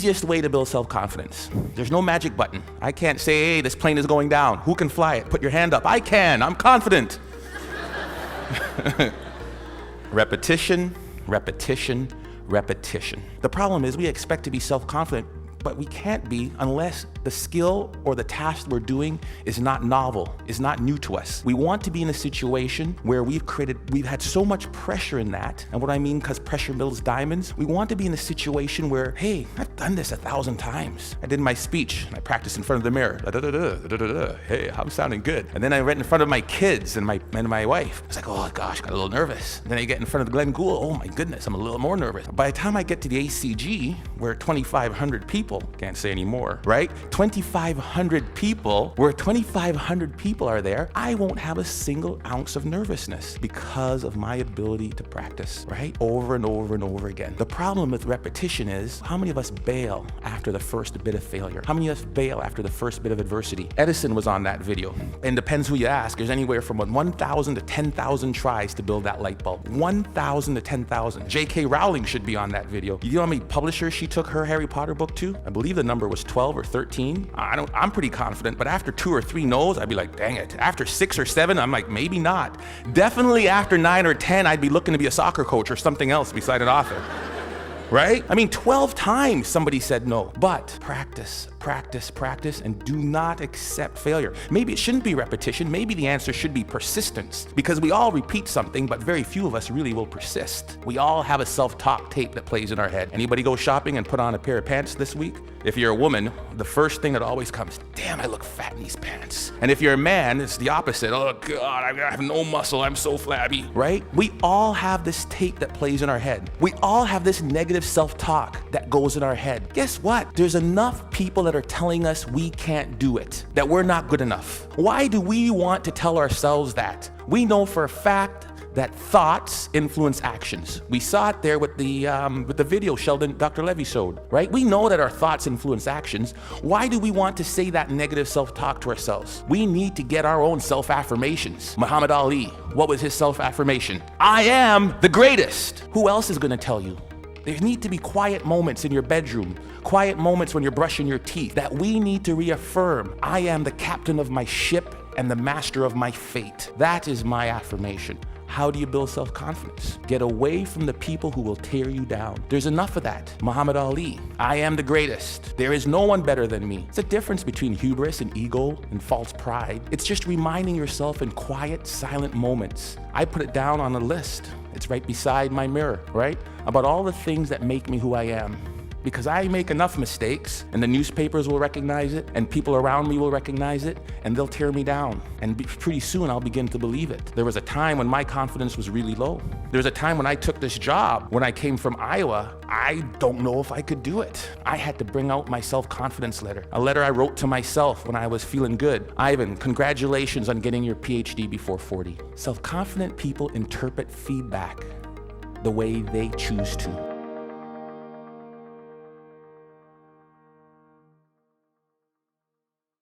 easiest way to build self-confidence. There's no magic button. I can't say, hey, this plane is going down. Who can fly it? Put your hand up. I can. I'm confident. Repetition, repetition, repetition. The problem is we expect to be self-confident, but we can't be unless the skill or the task we're doing is not novel, is not new to us. We want to be in a situation where we've had so much pressure in that, and what I mean, because pressure builds diamonds, we want to be in a situation where, hey, I've done this 1,000 times. I did my speech, and I practiced in front of the mirror. Hey, I'm sounding good. And then I read in front of my kids and my wife. It's like, oh gosh, got a little nervous. And then I get in front of Glenn Gould. Oh my goodness, I'm a little more nervous. By the time I get to the ACG, where 2,500 people, can't say anymore, right? 2,500 people, where 2,500 people are there, I won't have a single ounce of nervousness because of my ability to practice, right? Over and over and over again. The problem with repetition is, how many of us bail after the first bit of failure? How many of us bail after the first bit of adversity? Edison was on that video, and depends who you ask, there's anywhere from 1,000 to 10,000 tries to build that light bulb. 1,000 to 10,000. J.K. Rowling should be on that video. You know how many publishers she took her Harry Potter book to? I believe the number was 12 or 13. I'm pretty confident, but after 2 or 3 no's, I'd be like, dang it. After 6 or 7, I'm like, maybe not. Definitely after 9 or 10, I'd be looking to be a soccer coach or something else beside an author. Right? I mean, 12 times somebody said no. But practice, practice, practice, and do not accept failure. Maybe it shouldn't be repetition. Maybe the answer should be persistence, because we all repeat something, but very few of us really will persist. We all have a self-talk tape that plays in our head. Anybody go shopping and put on a pair of pants this week? If you're a woman, the first thing that always comes, damn, I look fat in these pants. And if you're a man, it's the opposite. Oh God, I have no muscle, I'm so flabby, right? We all have this tape that plays in our head. We all have this negative self-talk that goes in our head. Guess what? There's enough people that are telling us we can't do it, that we're not good enough. Why do we want to tell ourselves that? We know for a fact that thoughts influence actions. We saw it there with the video Dr. Levy showed, right? We know that our thoughts influence actions. Why do we want to say that negative self-talk to ourselves? We need to get our own self-affirmations. Muhammad Ali, what was his self-affirmation? I am the greatest. Who else is gonna tell you? There need to be quiet moments in your bedroom, quiet moments when you're brushing your teeth, that we need to reaffirm, I am the captain of my ship and the master of my fate. That is my affirmation. How do you build self-confidence? Get away from the people who will tear you down. There's enough of that. Muhammad Ali, I am the greatest. There is no one better than me. It's a difference between hubris and ego and false pride. It's just reminding yourself in quiet, silent moments. I put it down on a list. It's right beside my mirror, right? About all the things that make me who I am. Because I make enough mistakes, and the newspapers will recognize it, and people around me will recognize it, and they'll tear me down. And pretty soon I'll begin to believe it. There was a time when my confidence was really low. There was a time when I took this job, when I came from Iowa, I don't know if I could do it. I had to bring out my self-confidence letter, a letter I wrote to myself when I was feeling good. Ivan, congratulations on getting your PhD before 40. Self-confident people interpret feedback the way they choose to.